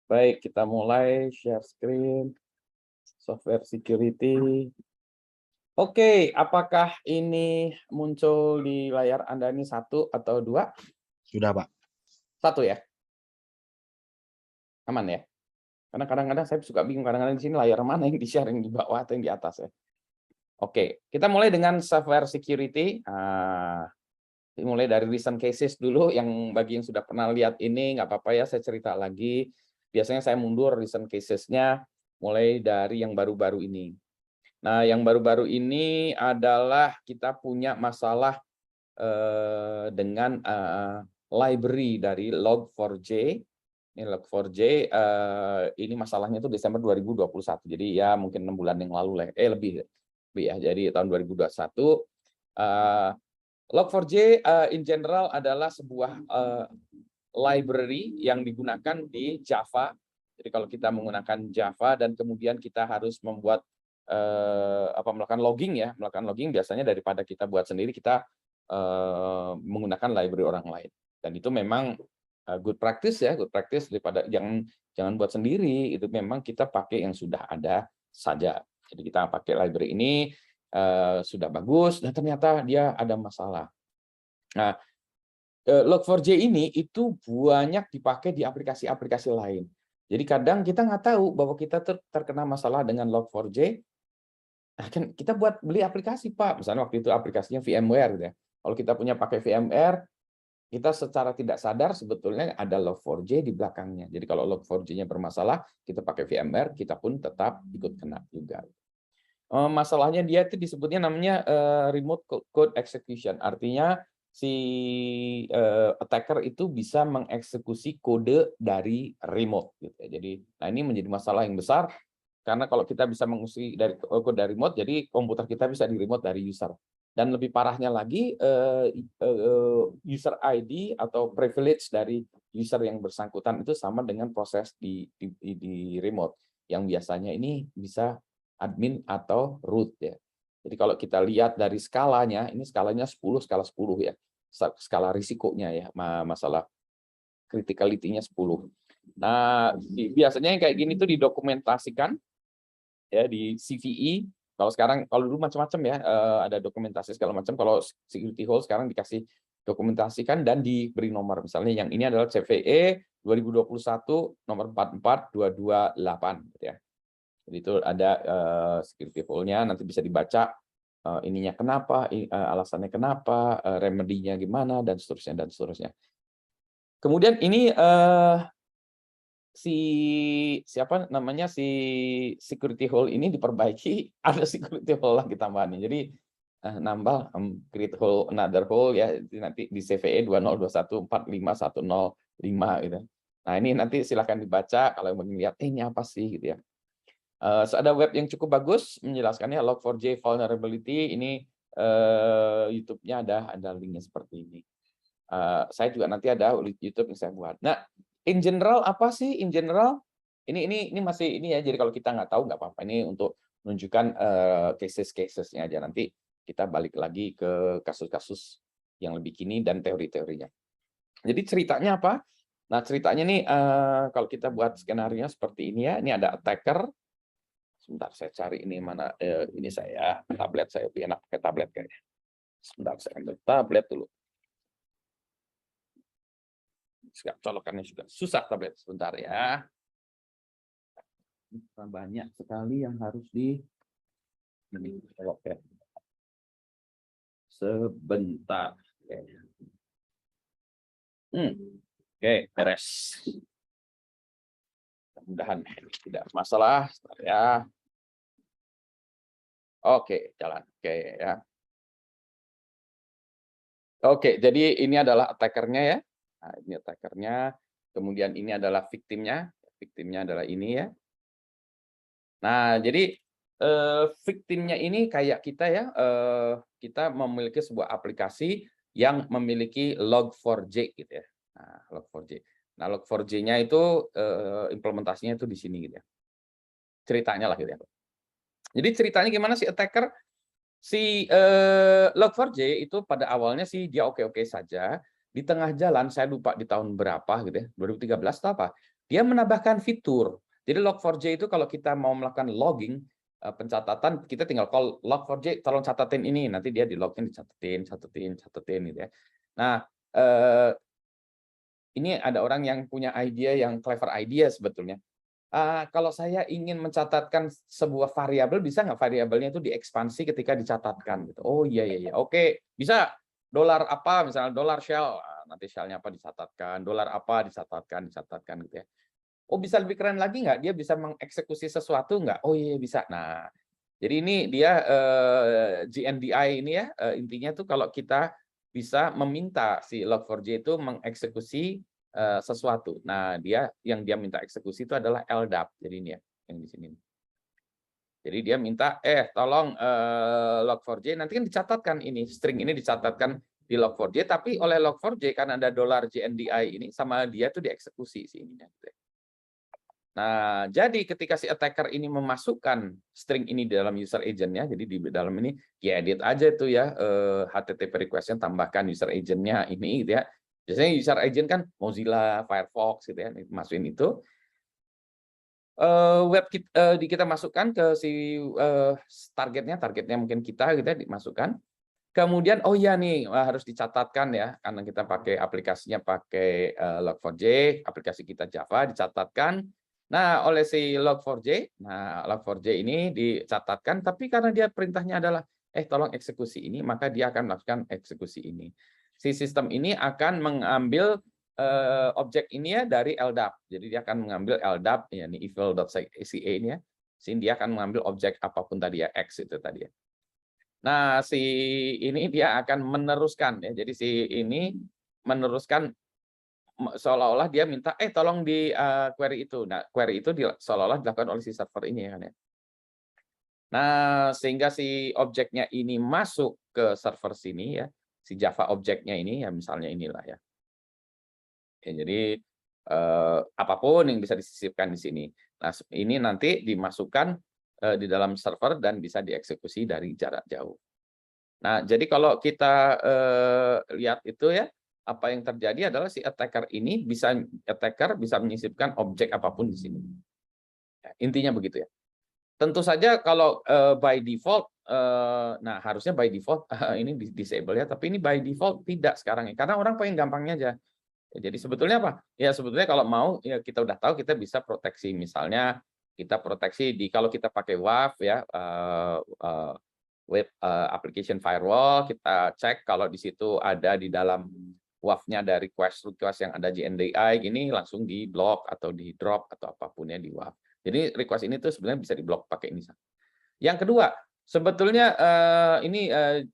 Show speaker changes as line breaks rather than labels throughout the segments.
Baik, kita mulai share screen, software security. Oke, apakah ini muncul di layar Anda ini satu atau dua?
Sudah, Pak.
Satu ya? Aman ya? Karena kadang-kadang saya suka bingung, kadang-kadang di sini layar mana yang di-share, yang di bawah atau yang di atas ya. Oke, kita mulai dengan software security. Mulai dari recent cases dulu, yang bagi yang sudah pernah lihat ini, nggak apa-apa ya, saya cerita lagi. Biasanya saya mundur recent cases-nya, mulai dari yang baru-baru ini. Nah, yang baru-baru ini adalah kita punya masalah dengan library dari Log4j. Ini Log4j, ini masalahnya itu Desember 2021. Jadi ya mungkin 6 bulan yang lalu lah, lebih ya. Jadi tahun 2021. Log4j in general adalah sebuah library yang digunakan di Java. Jadi kalau kita menggunakan Java dan kemudian kita harus membuat melakukan logging ya, melakukan logging biasanya daripada kita buat sendiri, kita menggunakan library orang lain. Dan itu memang good practice ya, good practice daripada jangan buat sendiri, itu memang kita pakai yang sudah ada saja. Jadi kita pakai library ini sudah bagus dan ternyata dia ada masalah. Nah, Log4j ini itu banyak dipakai di aplikasi-aplikasi lain. Jadi kadang kita nggak tahu bahwa kita terkena masalah dengan Log4j. Nah, kan kita beli aplikasi, Pak. Misalnya waktu itu aplikasinya VMware gitu ya. Kalau kita punya pakai VMware, kita secara tidak sadar sebetulnya ada Log4j di belakangnya. Jadi kalau Log4j-nya bermasalah, kita pakai VMware, kita pun tetap ikut kena juga. Masalahnya dia itu disebutnya namanya remote code execution. Artinya si attacker itu bisa mengeksekusi kode dari remote gitu ya. Jadi nah ini menjadi masalah yang besar karena kalau kita bisa mengusi dari kode dari remote, jadi komputer kita bisa di remote dari user. Dan lebih parahnya lagi user ID atau privilege dari user yang bersangkutan itu sama dengan proses di remote yang biasanya ini bisa admin atau root ya. Jadi kalau kita lihat dari skalanya, ini skalanya 10 skala 10 ya. Skala risikonya ya, masalah criticality-nya 10. Nah, biasanya yang kayak gini tuh didokumentasikan ya di CVE. Kalau dulu macam-macam ya, ada dokumentasi segala macam. Kalau security hole sekarang dikasih dokumentasikan dan diberi nomor. Misalnya yang ini adalah CVE 2021 nomor 44228 gitu ya. Jadi itu ada security hole-nya, nanti bisa dibaca ininya kenapa, alasannya kenapa, remedinya gimana, dan seterusnya dan seterusnya. Kemudian ini siapa namanya si security hole ini diperbaiki, ada security hole lagi tambahannya. Jadi nambah create hole another hole ya, nanti di CVE 2021451005 gitu. Nah ini nanti silakan dibaca kalau yang ingin lihat ini apa sih gitu ya. Ada web yang cukup bagus menjelaskannya, Log4j vulnerability ini YouTube-nya ada linknya seperti ini. Saya juga nanti ada YouTube yang saya buat. Nah, in general apa sih? In general ini masih ini ya. Jadi kalau kita nggak tahu nggak apa-apa. Ini untuk menunjukkan cases-casesnya aja. Nanti kita balik lagi ke kasus-kasus yang lebih kini dan teori-teorinya. Jadi ceritanya apa? Nah ceritanya nih kalau kita buat skenario seperti ini ya. Ini ada attacker. Sebentar saya cari ini mana ini tablet saya lebih enak pakai tablet kayaknya. Sebentar saya ambil tablet dulu. Colokannya juga susah tablet, sebentar ya. Banyak sekali yang harus colok ya. Sebentar. Oke, beres. Mudah-mudahan tidak masalah ya. Oke, jalan. Oke ya. Oke, jadi ini adalah attackernya ya. Nah, ini attackernya. Kemudian ini adalah victimnya. Victimnya adalah ini ya. Nah, jadi victimnya ini kayak kita ya. Kita memiliki sebuah aplikasi yang memiliki Log4j gitu ya. Nah, Log4j. Nah, Log4j-nya itu implementasinya itu di sini gitu ya. Ceritanya lah gitu ya. Jadi ceritanya gimana sih attacker? Si Log4j itu pada awalnya sih dia oke-oke saja. Di tengah jalan, saya lupa di tahun berapa gitu ya, 2013 atau apa, dia menambahkan fitur. Jadi Log4j itu kalau kita mau melakukan logging, pencatatan, kita tinggal call Log4j, tolong catatin ini, nanti dia di login dicatetin, catetin gitu ya. Nah, ini ada orang yang punya ide yang clever idea sebetulnya. Kalau saya ingin mencatatkan sebuah variabel, bisa nggak variabelnya itu diekspansi ketika dicatatkan gitu. Oh iya iya iya. Oke, bisa dolar apa misalnya dolar shell, nanti shell-nya apa dicatatkan, dolar apa dicatatkan gitu ya. Oh, bisa lebih keren lagi nggak? Dia bisa mengeksekusi sesuatu nggak? Oh iya bisa. Nah, jadi ini dia GNDI ini ya, intinya tuh kalau kita bisa meminta si Log4j itu mengeksekusi sesuatu. Nah, yang dia minta eksekusi itu adalah LDAP. Jadi ini ya, yang di sini. Jadi dia minta, tolong Log4j, nanti kan dicatatkan ini, string ini dicatatkan di Log4j, tapi oleh Log4j karena ada dolar GNDI ini, sama dia tuh dieksekusi si ininya. Nah, jadi ketika si attacker ini memasukkan string ini di dalam user agent-nya, jadi di dalam ini edit aja tuh ya, HTTP request-nya, tambahkan user agent-nya ini gitu ya. Biasanya user agent kan Mozilla, Firefox gitu ya, masukin itu. Kita masukkan ke si targetnya mungkin kita gitu ya, dimasukkan. Kemudian, oh iya nih, harus dicatatkan ya, karena kita pakai aplikasinya pakai Log4j, aplikasi kita Java, dicatatkan. Nah, oleh si Log4j, nah Log4j ini dicatatkan, tapi karena dia perintahnya adalah, tolong eksekusi ini, maka dia akan melakukan eksekusi ini. Si sistem ini akan mengambil objek ini ya dari LDAP. Jadi dia akan mengambil LDAP, ya ini evil.ca ini ya, sehingga dia akan mengambil objek apapun tadi ya, X itu tadi ya. Nah, si ini dia akan meneruskan ya. Jadi si ini meneruskan seolah-olah dia minta tolong di query itu. Nah, query itu seolah-olah dilakukan oleh si server ini ya kan ya. Nah, sehingga si objeknya ini masuk ke server sini ya. Si Java objeknya ini ya misalnya inilah ya. Jadi apapun yang bisa disisipkan di sini. Nah, ini nanti dimasukkan di dalam server dan bisa dieksekusi dari jarak jauh. Nah, jadi kalau kita lihat itu ya, apa yang terjadi adalah si attacker bisa menyisipkan objek apapun di sini. Ya, intinya begitu ya. Tentu saja kalau by default, nah harusnya by default ini disable ya, tapi ini by default tidak sekarang ya, karena orang pengen gampangnya aja. Ya, jadi sebetulnya apa? Ya sebetulnya kalau mau ya kita udah tahu kita bisa proteksi, misalnya kita proteksi kalau kita pakai WAF ya, web application firewall, kita cek kalau di situ ada di dalam WAF-nya ada request yang ada GNDI gini, langsung di block atau di drop atau apapun ya di WAF. Jadi request ini tuh sebenarnya bisa di block pakai ini. Yang kedua, sebetulnya ini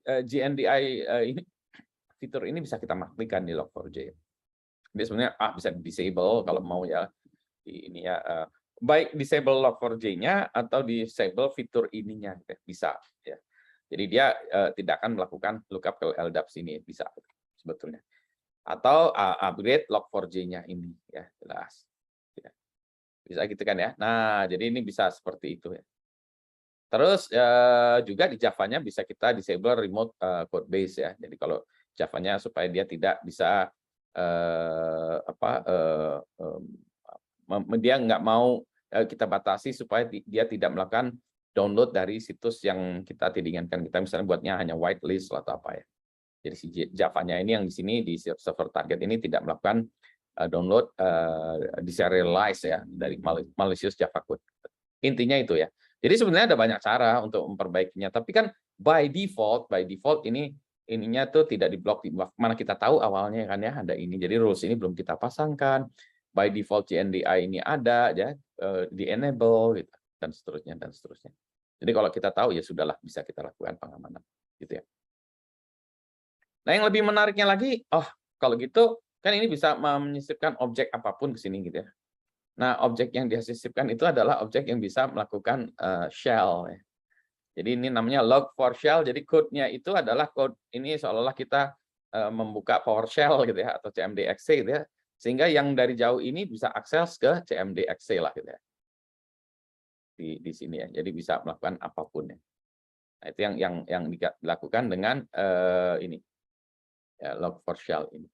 GNDI ini fitur ini bisa kita matikan di Log4j. Jadi sebenarnya bisa disable kalau mau ya ini ya, baik disable Log4j-nya atau disable fitur ininya bisa ya. Jadi dia tidak akan melakukan lookup ke LDAP sini, bisa sebetulnya. Atau upgrade Log4j-nya ini ya, jelas. Ya. Bisa gitu kan ya. Nah, jadi ini bisa seperti itu ya. Terus juga di Java-nya bisa kita disable remote code base ya. Jadi kalau Java-nya supaya dia tidak bisa dia nggak mau kita batasi supaya dia tidak melakukan download dari situs yang kita tidak inginkan. Kita misalnya buatnya hanya whitelist atau apa ya. Jadi si Java-nya ini yang di sini di server target ini tidak melakukan download deserialize ya dari malicious Java code. Intinya itu ya. Jadi sebenarnya ada banyak cara untuk memperbaikinya. Tapi kan by default ininya tuh tidak diblok, mana kita tahu awalnya kan ya ada ini. Jadi rules ini belum kita pasangkan. By default GNDI ini ada ya, di enable gitu dan seterusnya dan seterusnya. Jadi kalau kita tahu ya sudahlah bisa kita lakukan pengamanan gitu ya. Nah, yang lebih menariknya lagi, kalau gitu kan ini bisa menyisipkan objek apapun ke sini gitu ya. Nah, objek yang disisipkan itu adalah objek yang bisa melakukan shell ya. Jadi ini namanya log4shell. Jadi code-nya itu adalah code ini seolah-olah kita membuka PowerShell gitu ya atau CMD.exe gitu ya. Sehingga yang dari jauh ini bisa akses ke CMD.exe lah gitu ya. Di sini ya. Jadi bisa melakukan apapun ya. Nah, itu yang dilakukan dengan ini ya, log4shell ini.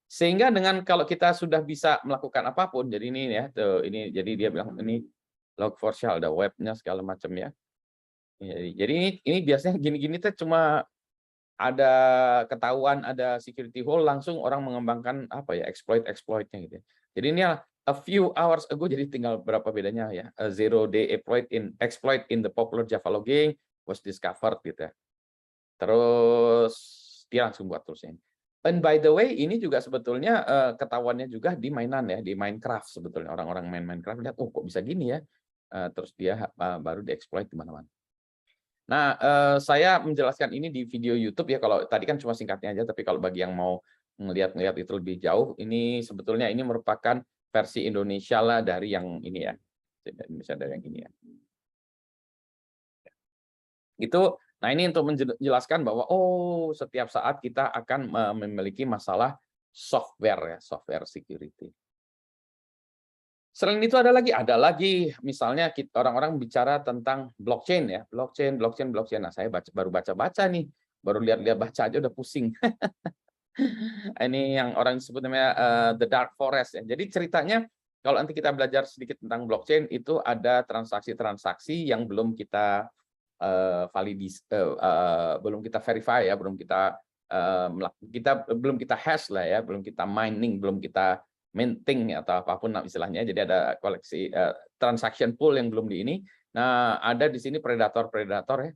Sehingga dengan kalau kita sudah bisa melakukan apapun, jadi ini ya, tuh, ini jadi dia bilang ini Log4Shell, ada webnya segala macam ya. Jadi ini biasanya gini-gini tuh cuma ada ketahuan ada security hole, langsung orang mengembangkan apa ya, exploit-nya gitu ya. Jadi ini a few hours ago, jadi tinggal berapa bedanya ya, a zero day exploit in the popular Java logging was discovered gitu ya. Terus dia langsung buat toolsnya. And by the way, ini juga sebetulnya ketahuannya juga di mainan ya, di Minecraft sebetulnya. Orang-orang main Minecraft lihat, oh kok bisa gini ya. Terus dia baru dieksploit di mana-mana. Nah, saya menjelaskan ini di video YouTube ya, kalau tadi kan cuma singkatnya aja, tapi kalau bagi yang mau ngelihat itu lebih jauh, ini sebetulnya ini merupakan versi Indonesia lah dari yang ini ya. Indonesia dari yang ini ya. Itu, nah ini untuk menjelaskan bahwa oh setiap saat kita akan memiliki masalah software ya, software security. Selain itu ada lagi misalnya orang-orang bicara tentang blockchain ya, blockchain. Nah, saya baru baca-baca nih, baru lihat-lihat baca aja udah pusing. Ini yang orang sebut namanya the dark forest ya. Jadi ceritanya kalau nanti kita belajar sedikit tentang blockchain, itu ada transaksi-transaksi yang belum kita belum kita verify ya, belum kita hash lah ya, belum kita mining, belum kita minting atau apapun istilahnya. Jadi ada koleksi transaction pool yang belum di ini. Nah, ada di sini predator-predator ya,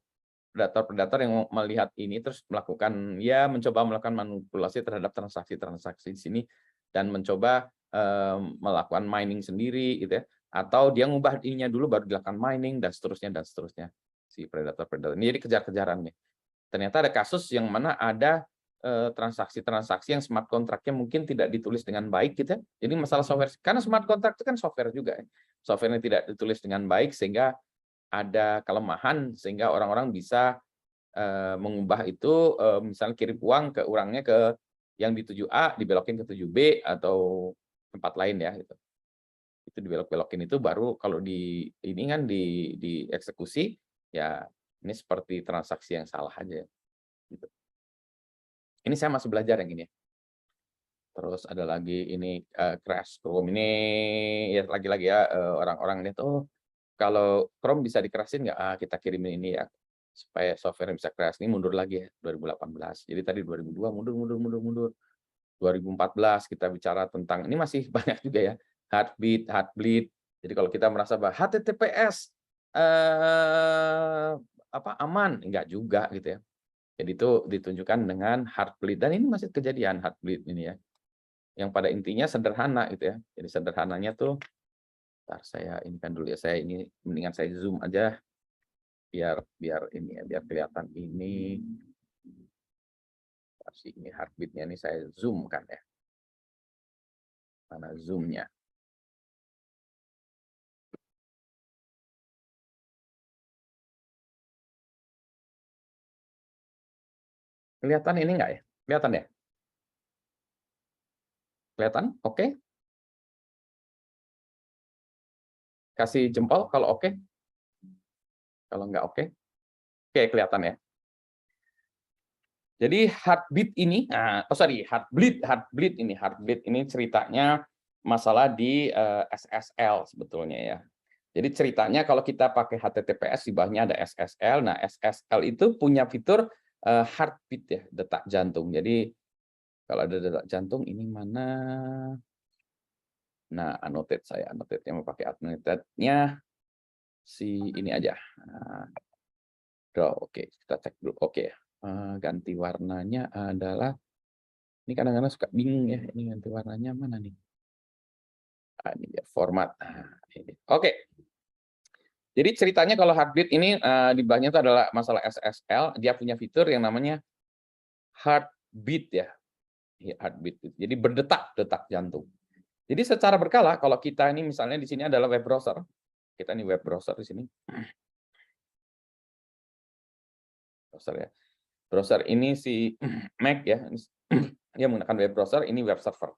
predator-predator yang melihat ini terus mencoba melakukan manipulasi terhadap transaksi-transaksi di sini dan mencoba melakukan mining sendiri gitu ya, atau dia ngubah ininya dulu baru dilakukan mining dan seterusnya si predator-predator ini. Jadi kejar-kejaran nih. Ternyata ada kasus yang mana ada transaksi-transaksi yang smart contract-nya mungkin tidak ditulis dengan baik gitu ya. Jadi masalah software, karena smart contract itu kan software juga ya. Software-nya tidak ditulis dengan baik sehingga ada kelemahan sehingga orang-orang bisa mengubah itu, misalnya kirim uang ke orangnya ke yang di 7A dibelokin ke 7B atau tempat lain ya gitu. Itu dibelok-belokin itu baru kalau ini kan dieksekusi ya, ini seperti transaksi yang salah aja gitu. Ini saya masih belajar yang ini. Terus ada lagi ini crash Chrome ini ya, lagi-lagi ya orang-orang lihat, oh kalau Chrome bisa di-crash-in nggak? Kita kirimin ini ya supaya software bisa crash. Ini mundur lagi ya 2018. Jadi tadi 2002 mundur. 2014 kita bicara tentang ini masih banyak juga ya, Heartbleed. Jadi kalau kita merasa bahwa HTTPS aman, enggak juga gitu ya. Jadi itu ditunjukkan dengan Heartbleed dan ini masih kejadian Heartbleed ini ya. Yang pada intinya sederhana gitu ya. Jadi sederhananya tuh, ntar saya ini kan dulu ya, saya ini mendingan saya zoom aja biar ini ya, biar kelihatan ini. Ini Heartbleed-nya ini saya zoom kan ya. Mana zoom-nya? Kelihatan ini enggak ya? Kelihatan ya? Kelihatan? Oke. Kasih jempol kalau oke. Kalau enggak oke. Oke, kelihatan ya. Jadi Heartbleed ini, Heartbleed ini ceritanya masalah di SSL sebetulnya ya. Jadi ceritanya kalau kita pakai HTTPS di bawahnya ada SSL. Nah, SSL itu punya fitur heartbeat ya, detak jantung. Jadi kalau ada detak jantung ini mana? Nah, annotate-nya mau pakai annotate-nya si ini aja. Nah, oke, kita cek dulu. Oke, ganti warnanya adalah ini kadang-kadang suka bingung ya. Ini ganti warnanya mana nih? Ini dia format. Ini. Oke. Jadi ceritanya kalau Heartbleed ini di bawahnya itu adalah masalah SSL. Dia punya fitur yang namanya heartbeat ya. Heartbeat. Jadi detak jantung. Jadi secara berkala kalau kita ini misalnya di sini adalah web browser. Kita ini web browser di sini. Browser ya. Browser ini si Mac ya. Dia menggunakan web browser, ini web server.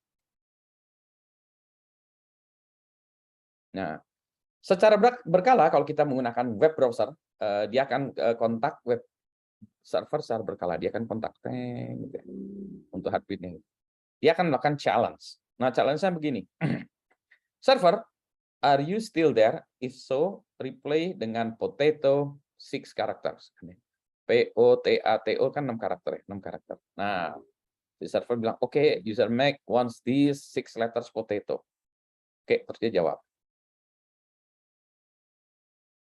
Nah, secara berkala kalau kita menggunakan web browser, dia akan kontak web server secara berkala. Dia akan kontak gitu ya, untuk Heartbleed-nya. dia akan melakukan challenge. Nah, challenge-nya begini. Server, are you still there? If so, reply dengan potato 6 characters. P-O-T-A-T-O kan 6 karakter ya, 6 karakter. Nah, si server bilang, oke, user Mac wants these 6 letters potato. Oke, terus dia jawab.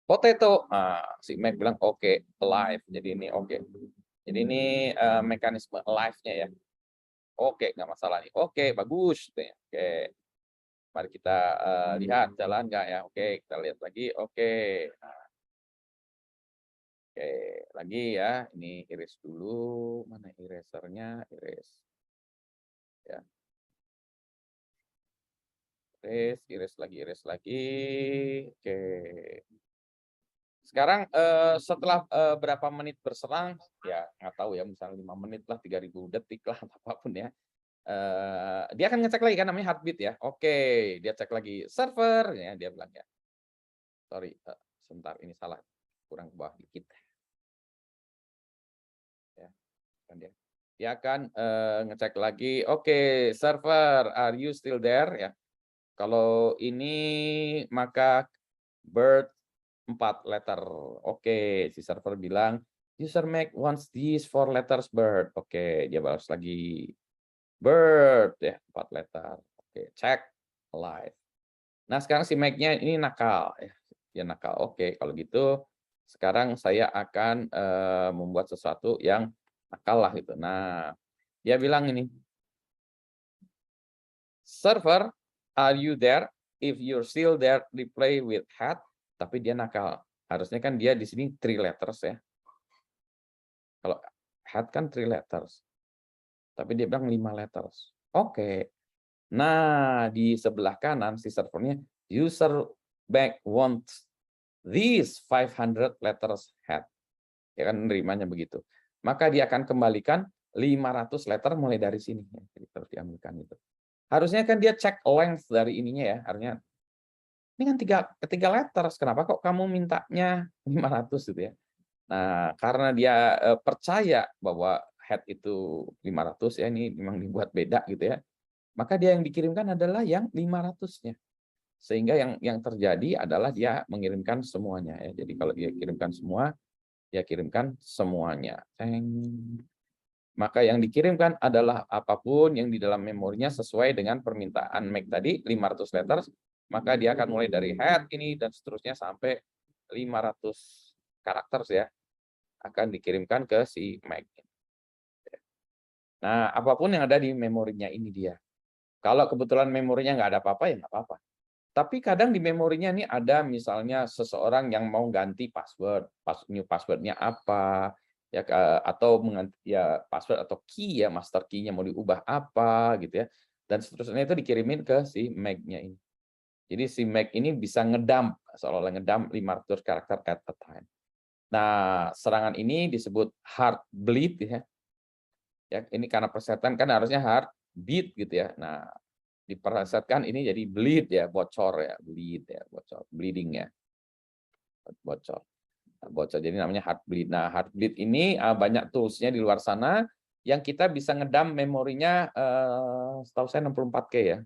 Potato. Nah, si Mac bilang, oke, alive. Jadi ini oke. Jadi ini mekanisme alive-nya ya. Oke, nggak masalah nih. Oke, bagus. Oke, mari kita lihat jalan nggak ya. Oke, kita lihat lagi. Oke. Nah, oke, lagi ya. Ini iris dulu. Mana erasernya? Iris. Ya. Iris lagi, iris lagi. Oke. Sekarang setelah berapa menit berselang, ya nggak tahu ya, misalnya 5 menit lah, 3.000 detik lah, apapun ya. Dia akan ngecek lagi kan, namanya heartbeat ya. Oke, dia cek lagi server, ya dia bilang ya. Sorry, sebentar ini salah, kurang ke bawah dikit. Ya, kan dia. Dia akan ngecek lagi, oke, server, are you still there? Ya. Kalau ini maka bird 4 letter. Oke, si server bilang, user Mac wants these 4 letters bird. Oke, dia balas lagi bird ya, 4 letter. Oke, check alive. Nah, sekarang si Mac-nya ini nakal ya. Dia nakal. Oke, kalau gitu sekarang saya akan membuat sesuatu yang nakal lah gitu. Nah, dia bilang ini, server, are you there? If you're still there, reply with hat. Tapi dia nakal. Harusnya kan dia di sini 3 letters ya. Kalau hat kan 3 letters. Tapi dia bilang 5 letters. Oke. Nah, di sebelah kanan si servernya, user back wants these 500 letters hat. Ya kan nerimanya begitu. Maka dia akan kembalikan 500 letter mulai dari sini. Jadi terus diambilkan itu. Harusnya kan dia cek length dari ininya ya. Harusnya ini kan 3 letters. Kenapa kok kamu mintanya 500 gitu ya. Nah, karena dia percaya bahwa head itu 500 ya, ini memang dibuat beda gitu ya. Maka dia yang dikirimkan adalah yang 500-nya. Sehingga yang terjadi adalah dia mengirimkan semuanya ya. Jadi kalau dia kirimkan semua, dia kirimkan semuanya. Maka yang dikirimkan adalah apapun yang di dalam memorinya sesuai dengan permintaan Mac tadi 500 letters, maka dia akan mulai dari head ini dan seterusnya sampai 500 karakter ya akan dikirimkan ke si Mac. Nah, apapun yang ada di memorinya ini dia. Kalau kebetulan memorinya nggak ada apa-apa, ya nggak apa-apa. Tapi kadang di memorinya ini ada misalnya seseorang yang mau ganti password, new password-nya apa, ya atau ya password atau key ya, master key-nya mau diubah apa gitu ya. Dan seterusnya itu dikirimin ke si Mac-nya ini. Jadi si Mac ini bisa ngedump, seolah-olah ngedump 500 karakter at a time. Nah, serangan ini disebut heartbleed ya. Ya, ini karena persetan kan harusnya heart beat gitu ya. Nah, dipersetkan ini jadi bleed ya, bocor ya, bleed ya, bocor, bleeding ya, bocor. Nah, bocor jadi namanya heartbleed. Nah, heartbleed ini banyak toolsnya di luar sana yang kita bisa ngedam memorinya setahu saya 64K ya.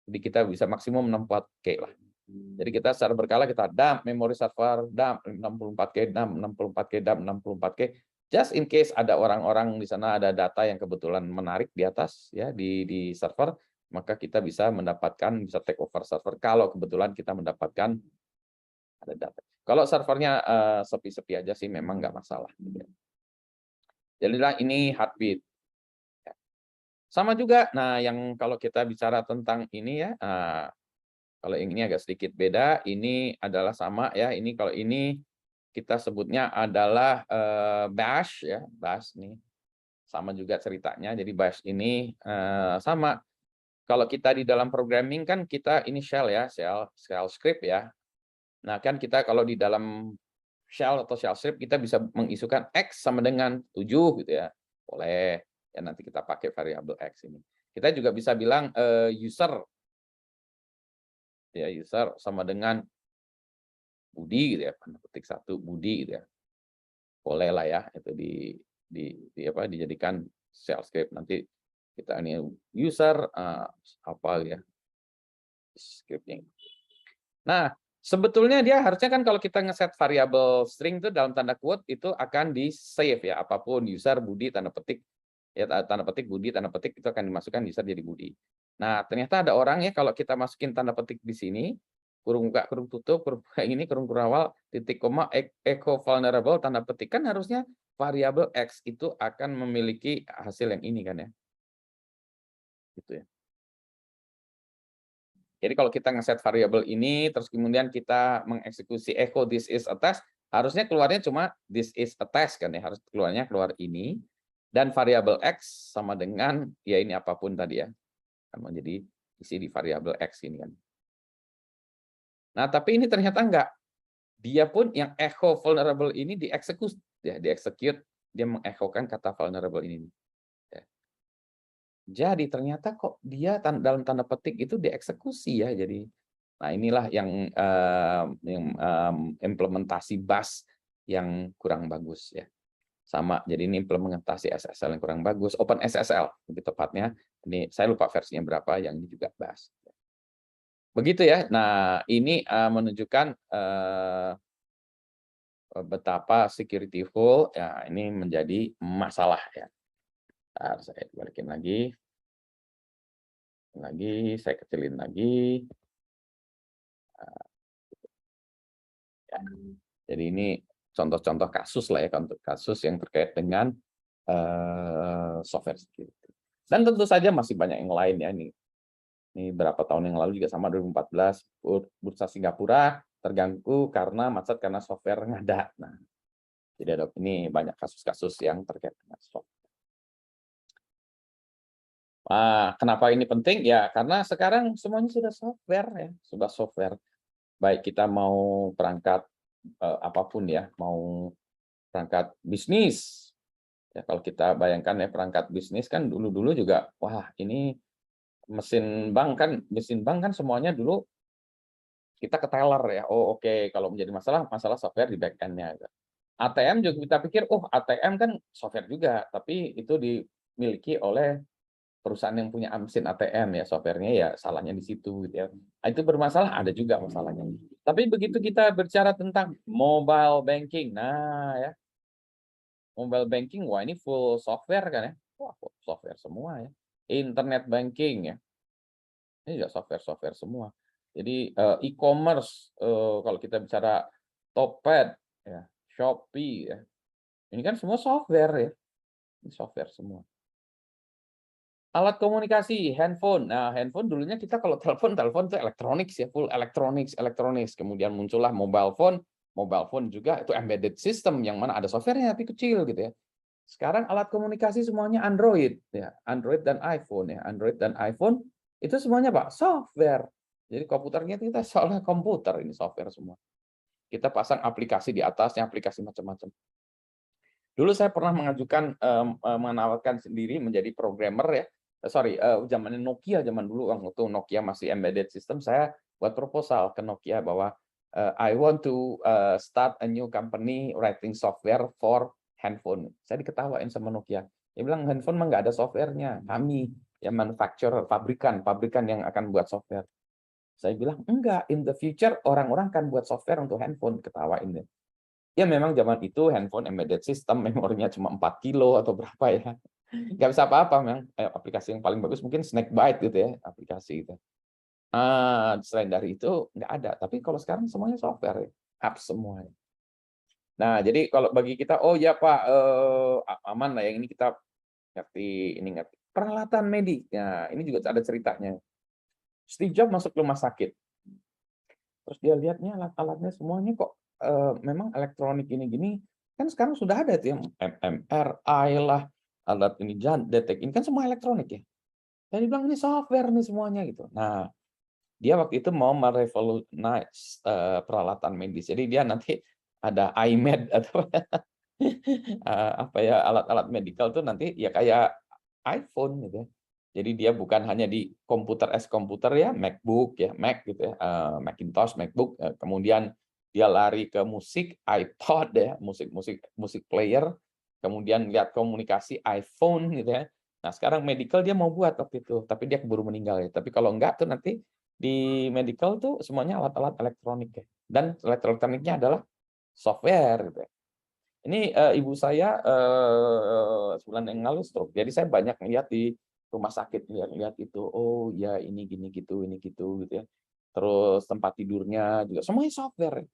Jadi kita bisa maksimum 64K lah. Jadi kita secara berkala kita dump memori server, dump 64K, dump 64K, dump 64K. Just in case ada orang-orang di sana ada data yang kebetulan menarik di atas ya di server, maka kita bisa mendapatkan bisa take over server kalau kebetulan kita mendapatkan ada data. Kalau servernya sepi-sepi aja sih memang nggak masalah. Jadilah ini heartbeat. Sama juga, nah yang kalau kita bicara tentang ini ya, kalau yang ini agak sedikit beda, ini adalah sama ya. Ini kalau ini kita sebutnya adalah bash ya, bash nih. Sama juga ceritanya. Jadi bash ini sama. Kalau kita di dalam programming kan kita ini shell ya, shell script ya. Nah, kan kita kalau di dalam shell atau shell script kita bisa mengisukan x sama dengan 7 gitu ya. Boleh. Ya nanti kita pakai variabel x ini. Kita juga bisa bilang user ya, user sama dengan Budi gitu ya, petik 1 Budi gitu ya. Boleh lah ya itu di apa dijadikan shell script nanti Kita ini user apa ya scripting. Nah, sebetulnya dia harusnya kan kalau kita ngeset variabel string itu dalam tanda quote itu akan di save ya, apapun user Budi tanda petik ya, tanda petik Budi tanda petik itu akan dimasukkan user jadi Budi. Nah, ternyata ada orang ya kalau kita masukin tanda petik di sini, kurung buka, kurung tutup, kurung buka ini, kurung awal, titik koma, echo vulnerable, tanda petik, kan harusnya variabel X itu akan memiliki hasil yang ini kan ya. Gitu ya. Jadi kalau kita ngeset variabel ini, terus kemudian kita mengeksekusi echo this is a test, harusnya keluarnya cuma this is a test kan ya, harus keluarnya keluar ini, dan variabel X sama dengan ya ini apapun tadi ya, kan menjadi isi di variabel X ini kan. Nah, tapi ini ternyata enggak. Dia pun yang echo vulnerable ini dieksekusi, ya, diexecute, dia mengechokan kata vulnerable ini. Ya. Jadi ternyata kok dia dalam tanda petik itu dieksekusi ya. Jadi, nah inilah yang implementasi bus yang kurang bagus ya. Sama, jadi ini implementasi SSL yang kurang bagus. Open SSL lebih tepatnya. Ini saya lupa versinya berapa, yang ini juga bus. Begitu ya. Nah, ini menunjukkan betapa security hole ya ini menjadi masalah ya. Nah, saya balikin lagi, saya kecilin lagi. Ya. Jadi ini contoh-contoh kasus lah ya, kasus yang terkait dengan software security. Dan tentu saja masih banyak yang lain ya ini. Ini berapa tahun yang lalu juga sama 2014 bursa Singapura terganggu karena macet karena software nggak ada. Nah, jadi ada ini banyak kasus-kasus yang terkait dengan software. Kenapa ini penting? Ya, karena sekarang semuanya sudah software ya, sudah software. Baik kita mau perangkat apapun ya, mau perangkat bisnis. Ya, kalau kita bayangkan ya perangkat bisnis kan dulu-dulu juga, wah ini mesin bank kan semuanya dulu kita ke teller ya. Oh oke, kalau menjadi masalah software di back end-nya. ATM juga kita pikir, oh ATM kan software juga, tapi itu dimiliki oleh perusahaan yang punya mesin ATM ya, softwarenya ya salahnya di situ gitu ya. Nah, itu bermasalah, ada juga masalahnya. Tapi begitu kita bicara tentang mobile banking, nah ya, mobile banking, wah ini full software kan ya, wah full software semua ya. Internet banking ya, ini juga software semua. Jadi e-commerce, kalau kita bicara Tokped, ya, Shopee ya, ini kan semua software ya, ini software semua. Alat komunikasi, handphone. Nah, handphone dulunya kita kalau telepon itu elektronik ya, full elektronik. Kemudian muncullah mobile phone juga itu embedded system yang mana ada softwarenya tapi kecil gitu ya. Sekarang alat komunikasi semuanya Android ya, Android dan iPhone ya. Android dan iPhone itu semuanya Pak, software. Jadi komputernya kita soalnya komputer, ini software semua. Kita pasang aplikasi di atasnya, aplikasi macam-macam. Dulu saya pernah mengajukan menawarkan sendiri menjadi programmer ya. Zamannya Nokia zaman dulu waktu Nokia masih embedded system, saya buat proposal ke Nokia bahwa I want to start a new company writing software for handphone. Saya diketawain sama Nokia. Dia bilang handphone mah nggak ada softwarenya. Kami yang manufacturer, pabrikan yang akan buat software. Saya bilang enggak, in the future orang-orang kan buat software untuk handphone. Ketawain deh. Ya memang zaman itu handphone embedded system, memorinya cuma 4 kilo atau berapa ya. Nggak bisa apa-apa memang. Aplikasi yang paling bagus mungkin Snakebyte gitu ya, aplikasi itu. Selain dari itu nggak ada. Tapi kalau sekarang semuanya software ya, apps semua. Nah, jadi kalau bagi kita, oh ya Pak, aman lah yang ini kita ngerti, ini ngerti. Peralatan medik, nah ini juga ada ceritanya. Steve Jobs masuk rumah sakit. Terus dia lihatnya alat-alatnya semuanya kok memang elektronik ini kan sekarang sudah ada tuh yang MRI lah, alat ini detek ini kan semua elektronik ya. Jadi bilang ini software nih semuanya gitu. Nah, dia waktu itu mau merevolutionize peralatan medis. Jadi dia nanti ada iMed atau apa ya alat-alat medical tuh nanti ya kayak iPhone gitu ya. Jadi dia bukan hanya di komputer ya, MacBook ya, Mac gitu ya, Macintosh, MacBook, kemudian dia lari ke musik, iPod ya, musik player, kemudian lihat komunikasi iPhone gitu ya. Nah, sekarang medical dia mau buat waktu itu, tapi dia keburu meninggal ya. Tapi kalau enggak tuh nanti di medical tuh semuanya alat-alat elektronik ya. Dan elektroniknya adalah software gitu ya. Ini ibu saya sebulan yang lalu stroke. Jadi saya banyak lihat di rumah sakit lihat itu. Oh ya ini gini gitu, ini gitu gitu ya. Terus tempat tidurnya juga semuanya software. Ya.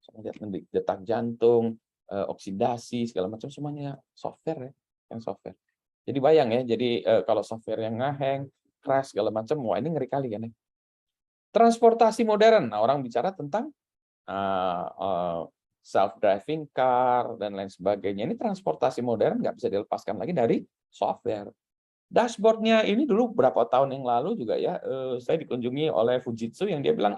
Saya lihat detak jantung, oksidasi segala macam semuanya software ya, yang software. Jadi bayang ya, jadi kalau software yang ngeheng, crash segala macam, wah ini ngeri kali kan ya. Transportasi modern, nah orang bicara tentang self-driving car dan lain sebagainya. Ini transportasi modern nggak bisa dilepaskan lagi dari software. Dashboard-nya ini dulu berapa tahun yang lalu juga ya, saya dikunjungi oleh Fujitsu yang dia bilang,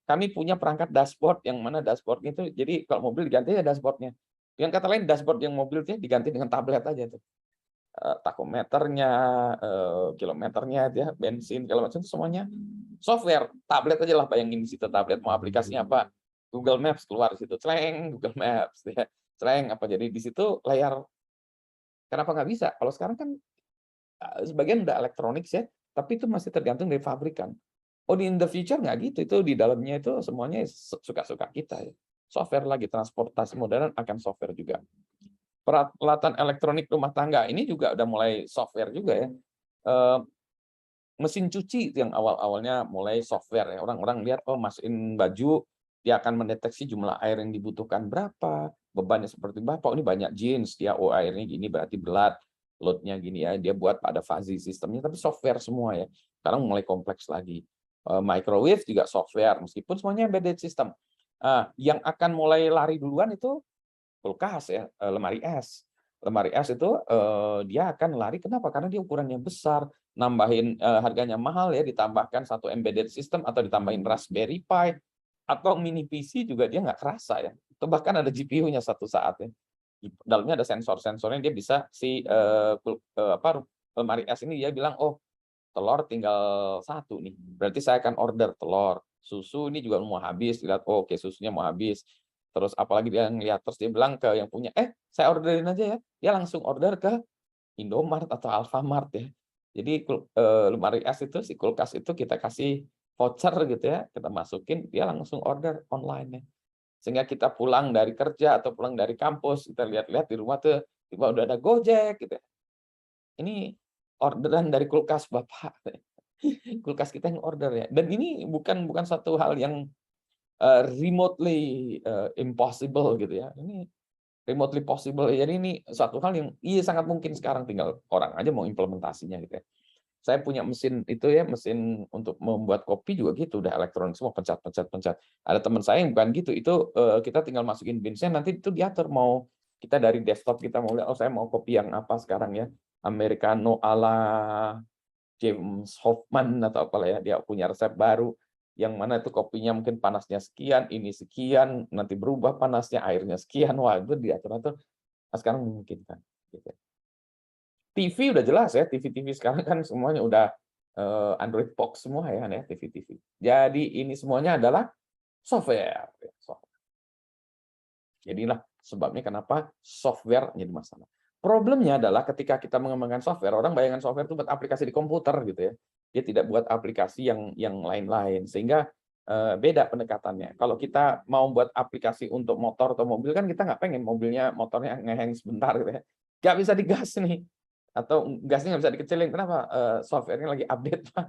kami punya perangkat dashboard yang mana dashboard itu, jadi kalau mobil diganti ya dashboard-nya. Dengan kata lain, dashboard yang mobil itu diganti dengan tablet aja tuh. Takometernya, kilometernya, dia bensin, segala macam itu semuanya software. Tablet aja lah, bayangin di situ tablet mau aplikasinya apa, Google Maps keluar di situ, celeng Google Maps, ya, celeng apa jadi di situ layar. Kenapa nggak bisa? Kalau sekarang kan sebagian udah elektronik ya, tapi itu masih tergantung dari pabrikan. Oh, in the future nggak gitu, itu di dalamnya itu semuanya suka-suka kita ya. Software lagi, transportasi modern akan software juga. Peralatan elektronik rumah tangga ini juga udah mulai software juga ya. Mesin cuci yang awal-awalnya mulai software ya. Orang-orang lihat, oh masukin baju, dia akan mendeteksi jumlah air yang dibutuhkan berapa, bebannya seperti berapa. Oh, ini banyak jeans, dia airnya gini berarti berat, load-nya gini ya. Dia buat pada fuzzy sistemnya, tapi software semua ya. Sekarang mulai kompleks lagi. Microwave juga software, meskipun semuanya embedded system. Yang akan mulai lari duluan itu kulkas ya, lemari es. Lemari es itu dia akan lari, kenapa? Karena dia ukurannya besar, nambahin harganya mahal ya, ditambahkan satu embedded system atau ditambahin Raspberry Pi atau mini PC juga dia nggak kerasa ya. Atau bahkan ada GPU-nya satu saat ya. Di dalamnya ada sensor-sensornya, dia bisa si lemari es ini dia bilang, oh telur tinggal satu nih, berarti saya akan order telur. Susu ini juga mau habis, dilihat, oh, oke susunya mau habis. Terus apalagi dia ngeliat, terus dia bilang ke yang punya, saya orderin aja ya. Dia langsung order ke Indomaret atau Alfamart ya. Jadi lemari es itu, si kulkas itu kita kasih voucher gitu ya, kita masukin, dia langsung order online ya. Sehingga kita pulang dari kerja atau pulang dari kampus, kita lihat-lihat di rumah tuh, tiba udah ada Gojek gitu ya. Ini orderan dari kulkas Bapak. Kulkas kita yang order ya. Dan ini bukan satu hal yang remotely impossible gitu ya. Ini remotely possible. Jadi ini satu hal yang sangat mungkin sekarang, tinggal orang aja mau implementasinya gitu ya. Saya punya mesin itu ya, mesin untuk membuat kopi juga gitu, udah elektronik semua, pencet pencet pencet. Ada teman saya yang bukan gitu, itu kita tinggal masukin beans-nya, nanti itu diatur mau kita dari desktop kita mau lihat, oh saya mau kopi yang apa sekarang ya, americano ala James Hoffman atau apalah ya, dia punya resep baru yang mana itu kopinya mungkin panasnya sekian, ini sekian, nanti berubah panasnya, airnya sekian, wah itu diatur-atur. Nah, sekarang memungkinkan. Gitu. TV udah jelas ya, TV-TV sekarang kan semuanya udah Android box semua ya, TV-TV. Jadi ini semuanya adalah software. Jadilah sebabnya kenapa software jadi masalah. Problemnya adalah ketika kita mengembangkan software, orang bayangan software itu buat aplikasi di komputer gitu ya. Dia tidak buat aplikasi yang lain-lain, sehingga beda pendekatannya. Kalau kita mau buat aplikasi untuk motor atau mobil kan kita nggak pengen mobilnya, motornya ngeheng sebentar gitu ya. Nggak bisa digas nih. Atau gasnya nggak bisa dikecilin. Kenapa? Software-nya lagi update, Pak.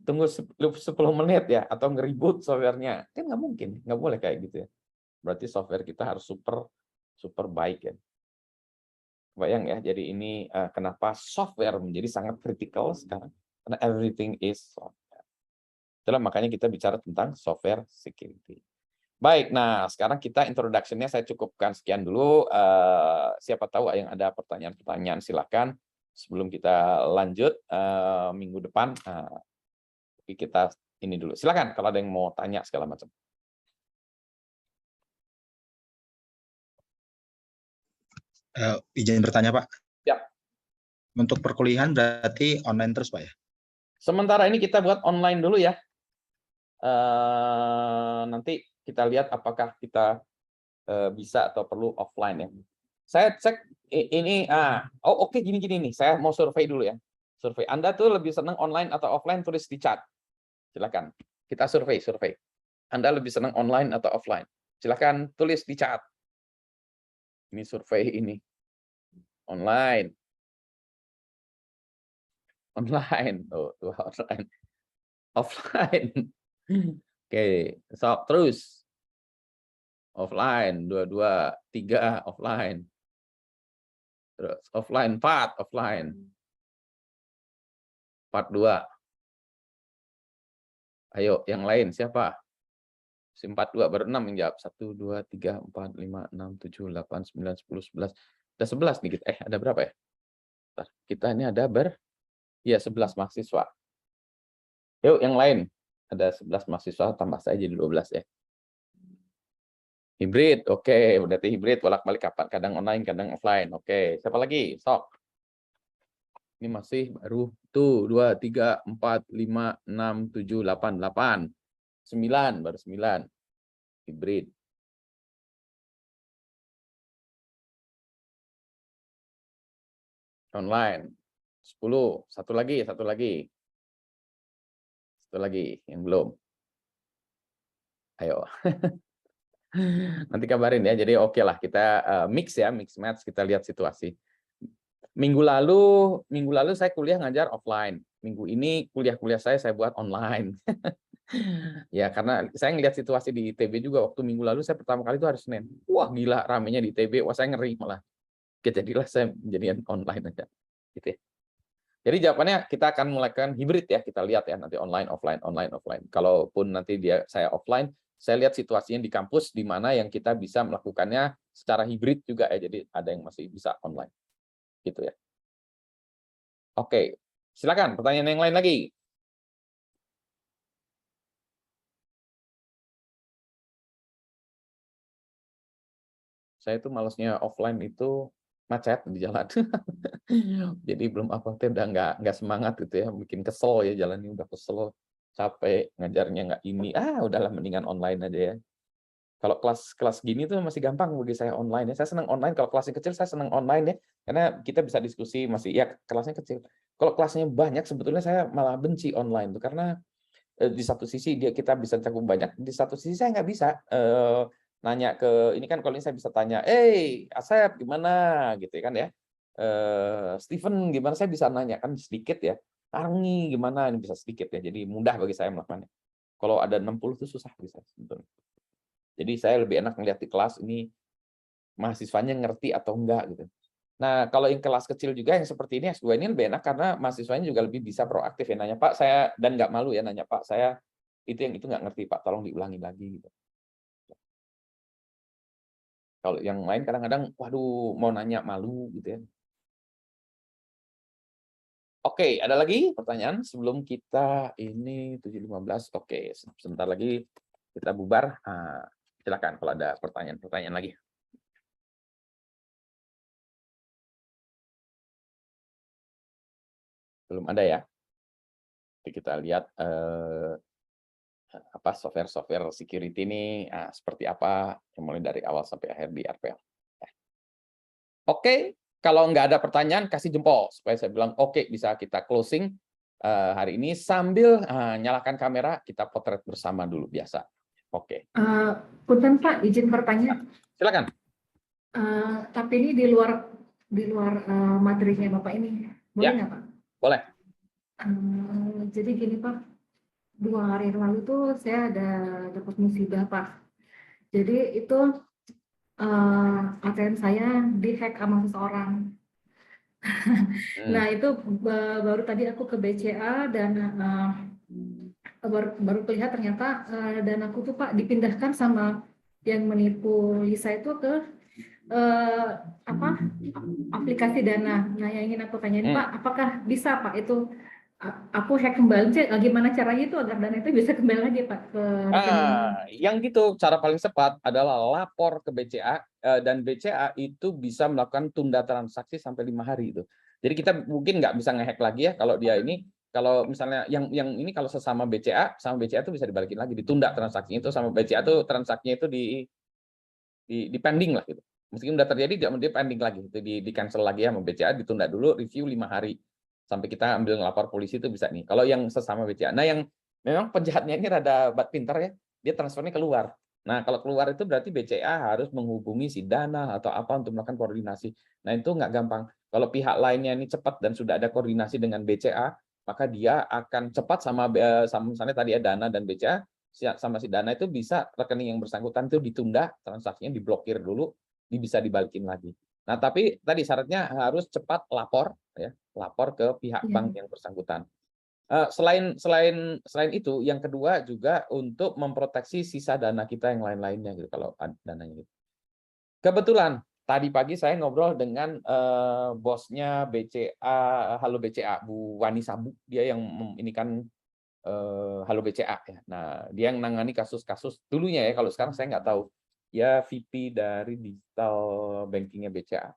Tunggu 10 menit ya, atau nge-reboot software-nya. Kan nggak mungkin, nggak boleh kayak gitu ya. Berarti software kita harus super baik ya. Bayang ya, jadi ini kenapa software menjadi sangat kritikal sekarang. Karena everything is software. Itulah makanya kita bicara tentang software security. Baik, nah sekarang kita introduction-nya saya cukupkan sekian dulu. Siapa tahu yang ada pertanyaan-pertanyaan silakan. Sebelum kita lanjut minggu depan, kita ini dulu. Silakan kalau ada yang mau tanya segala macam.
Izin bertanya, Pak.
Ya.
Untuk perkuliahan berarti online terus, Pak ya?
Sementara ini kita buat online dulu ya. Nanti kita lihat apakah kita bisa atau perlu offline ya. Saya cek ini, oke, gini nih, saya mau survei dulu ya. Survei. Anda tuh lebih senang online atau offline, tulis di chat. Silakan. Kita survei. Anda lebih senang online atau offline? Silakan tulis di chat. Ini survei ini. Online. Oh, tuh offline. Offline. Oke, sok terus. Offline 22, 3 offline. Terus offline 4 offline. 42. Ayo yang lain siapa? 42 baru 6 yang jawab. 1 2 3 4 5 6 7 8 9 10 11. Ada 11 nih kita. Ada berapa ya? Bentar. Kita ini ada 11 mahasiswa. Yuk yang lain. Ada 11 mahasiswa tambah saya jadi 12 ya. Hibrid, oke, berarti hibrid bolak-balik kapan, kadang online, kadang offline. Oke, siapa lagi? Sok. Ini masih baru tuh 2 3 4 5 6 7 8 8. 9 baru 9. Hibrid. Online. 10, satu lagi yang belum. Ayo. Nanti kabarin ya. Jadi oke lah kita mix match, kita lihat situasi. Minggu lalu saya kuliah ngajar offline. Minggu ini kuliah saya buat online. Ya karena saya ngelihat situasi di ITB juga waktu minggu lalu saya pertama kali itu hari Senin. Wah gila ramenya di ITB. Wah saya ngeri malah. Jadilah saya jadian online aja. Gitu ya. Jadi jawabannya kita akan melakukan hibrid ya. Kita lihat ya nanti online offline. Kalaupun nanti saya offline, saya lihat situasinya di kampus di mana yang kita bisa melakukannya secara hibrid juga ya. Jadi ada yang masih bisa online. Gitu ya. Oke, silakan pertanyaan yang lain lagi. Saya itu malesnya offline itu macet di jalan. Jadi belum apa-apa udah nggak semangat gitu ya, bikin kesel ya jalannya udah kesel, capek ngajarnya nggak ini, udahlah mendingan online aja ya. Kalau kelas gini tuh masih gampang bagi saya online ya. Saya senang online, kalau kelasnya kecil saya senang online ya, karena kita bisa diskusi masih ya kelasnya kecil. Kalau kelasnya banyak sebetulnya saya malah benci online tuh karena di satu sisi kita bisa cakup banyak, di satu sisi saya nggak bisa nanya ke ini kan kalau ini saya bisa tanya, Asep gimana gitu kan ya, Steven gimana, saya bisa nanya kan sedikit ya, Arni gimana ini bisa sedikit ya, jadi mudah bagi saya melakukannya. Kalau ada 60 itu susah bisa sebetulnya. Jadi saya lebih enak melihat di kelas ini mahasiswanya ngerti atau enggak gitu. Nah, kalau yang kelas kecil juga yang seperti ini S2 ini lebih enak karena mahasiswanya juga lebih bisa proaktif ya nanya, Pak saya, dan nggak malu ya nanya, Pak saya itu nggak ngerti Pak, tolong diulangi lagi gitu. Kalau yang lain kadang-kadang, waduh mau nanya malu gitu ya. Oke, ada lagi pertanyaan sebelum kita ini 7.15. Oke, sebentar lagi kita bubar. Silakan kalau ada pertanyaan lagi. Belum ada ya. Jadi kita lihat software security ini seperti apa mulai dari awal sampai akhir di RPL. Oke, kalau nggak ada pertanyaan kasih jempol supaya saya bilang oke, bisa kita closing hari ini sambil nyalakan kamera kita potret bersama dulu biasa. Oke.
Punten Pak, izin bertanya.
Silakan.
Tapi ini di luar materinya Bapak ini, boleh nggak Pak?
Boleh.
Jadi gini Pak, 2 hari yang lalu tuh saya ada dapat musibah Pak. Jadi itu ATM saya dihack sama seseorang. Nah itu baru tadi aku ke BCA dan baru lihat ternyata danaku tuh Pak dipindahkan sama yang menipu Lisa itu ke aplikasi Dana. Nah yang ingin aku tanyain Pak, apakah bisa Pak itu aku hack kembali, gimana caranya itu agar dana itu bisa kembali lagi Pak ke rekening?
Yang gitu cara paling cepat adalah lapor ke BCA dan BCA itu bisa melakukan tunda transaksi sampai 5 hari itu. Jadi kita mungkin nggak bisa ngehack lagi ya kalau dia ini, kalau misalnya yang ini kalau sesama BCA sama BCA itu bisa dibalikin lagi, ditunda transaksinya itu sama BCA tuh transaksinya itu di pending lah gitu. meskipun udah terjadi dia pending lagi, itu di cancel lagi ya sama BCA, ditunda dulu review 5 hari sampai kita ambil ngelapor polisi itu bisa nih. Kalau yang sesama BCA. Nah, yang memang penjahatnya ini rada pintar ya, dia transfernya keluar. Nah, kalau keluar itu berarti BCA harus menghubungi si Dana atau apa untuk melakukan koordinasi. Nah, itu nggak gampang. Kalau pihak lainnya ini cepat dan sudah ada koordinasi dengan BCA, maka dia akan cepat sama misalnya tadi ya Dana dan BCA, sama si Dana itu bisa rekening yang bersangkutan itu ditunda, transaksinya diblokir dulu, bisa dibalikin lagi. Nah, tapi tadi syaratnya harus cepat lapor ya, lapor ke pihak bank yang bersangkutan. Selain itu, yang kedua juga untuk memproteksi sisa dana kita yang lain-lainnya gitu kalau dananya gitu. Kebetulan tadi pagi saya ngobrol dengan bosnya BCA, Halo BCA, Bu Wani Sabu, dia yang ini kan Halo BCA ya. Nah, dia yang nangani kasus-kasus dulunya ya, kalau sekarang saya nggak tahu. Ya VP dari digital bankingnya BCA.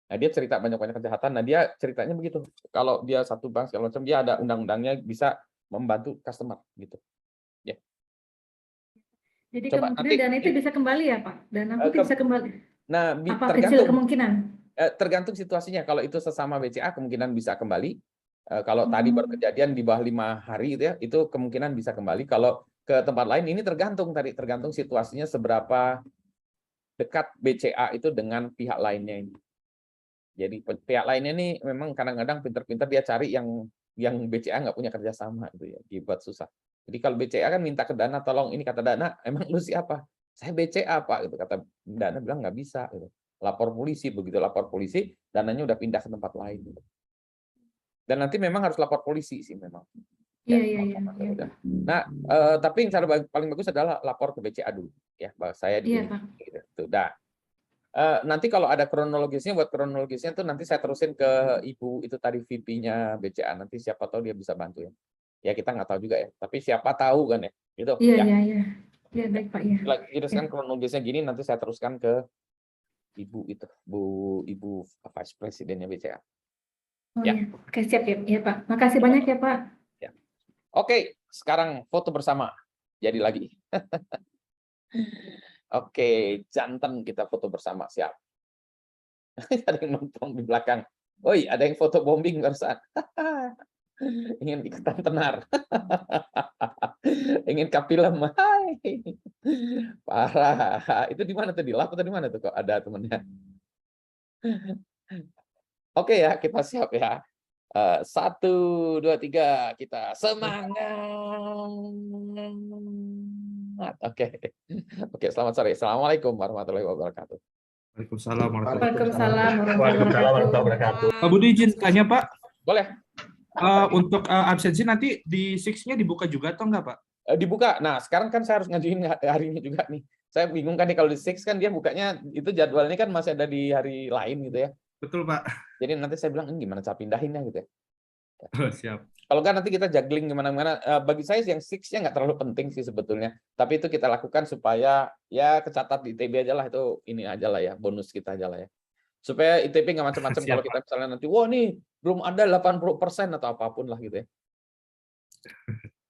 Nah, dia cerita banyak-banyak kejahatan. Nah, dia ceritanya begitu. Kalau dia satu bank segala macam, dia ada undang-undangnya bisa membantu customer gitu. Ya.
Jadi
Coba
kemungkinan
nanti
dana itu bisa kembali ya, Pak? Dana aku bisa kembali.
Nah,
Apa kecil kemungkinan?
Tergantung situasinya. Kalau itu sesama BCA kemungkinan bisa kembali. Kalau tadi baru kejadian di bawah 5 hari itu ya, itu kemungkinan bisa kembali. Kalau ke tempat lain ini tergantung situasinya seberapa dekat BCA itu dengan pihak lainnya ini. Jadi pihak lainnya nih memang kadang-kadang pinter-pinter dia cari yang BCA nggak punya kerjasama gitu ya, dibuat susah. Jadi kalau BCA kan minta ke Dana, tolong ini, kata Dana, emang lu siapa? Saya BCA Pak, gitu kata Dana, bilang nggak bisa. Gitu. Lapor polisi, begitu lapor polisi, dananya udah pindah ke tempat lain. Gitu. Dan nanti memang harus lapor polisi sih memang.
Iya.
Nah, tapi yang cara paling bagus adalah lapor ke BCA dulu, ya. Saya di gitu. Dah. Nanti kalau ada kronologisnya, buat kronologisnya tuh nanti saya terusin ke Ibu itu tadi VP-nya BCA. Nanti siapa tahu dia bisa bantu ya. Ya kita nggak tahu juga ya. Tapi siapa tahu kan ya. Gitu.
Iya. Ya baik Pak ya.
Jelaskan kronologisnya gini, nanti saya teruskan ke Ibu itu, Ibu Vice Presidennya BCA.
Oh ya. Oke, siap ya. Ya Pak. Makasih banyak ya Pak.
Ya. Oke, sekarang foto bersama. Jadi lagi. Oke, jantan kita foto bersama, siap. Ada yang nongkrong di belakang. Woi, ada yang foto bombing barusan. Ingin ikutan tenar. Ingin kapilem. Hai. Parah. Itu di mana tuh? Di lab atau di mana tuh kok ada temennya? Oke ya, kita siap ya. 1, 2, 3, kita semangat. Oke, selamat sore. Assalamualaikum warahmatullahi wabarakatuh.
Waalaikumsalam
warahmatullahi wabarakatuh.
Pak Budi izin tanya Pak.
Boleh.
Untuk absensi nanti di 6-nya dibuka juga atau enggak Pak?
Dibuka. Nah, sekarang kan saya harus ngajuin hari ini juga nih. Saya bingung kan nih kalau di 6 kan dia bukanya itu jadwalnya kan masih ada di hari lain gitu ya.
Betul Pak.
Jadi nanti saya bilang ini gimana cara pindahinnya gitu ya.
Oh, siap.
Kalau kan nanti kita juggling gimana-gimana. Bagi saya yang 6-nya nggak terlalu penting sih sebetulnya. Tapi itu kita lakukan supaya ya kecatat di ITB aja lah, itu ini aja lah ya, bonus kita aja lah ya. Supaya ITB nggak macam-macam kalau kita misalnya nanti, wah nih belum ada 80% atau apapun lah gitu ya.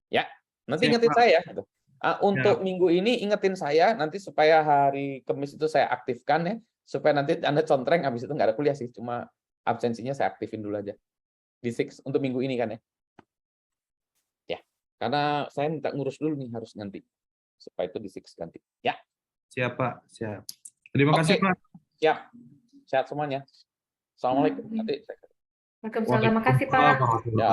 Ya, nanti ingetin saya. Gitu. Untuk minggu ini ingetin saya nanti supaya hari Kamis itu saya aktifkan ya, supaya nanti Anda contreng, habis itu nggak ada kuliah sih, cuma absensinya saya aktifin dulu aja di 6 untuk minggu ini kan ya. Ya, karena saya minta ngurus dulu nih harus nanti supaya itu di 6 ganti. Ya.
Siap Pak, siap. Terima kasih Pak.
Siap. Sehat semuanya. Assalamualaikum.
Waalaikumsalam. Makasih Pak.
Ya.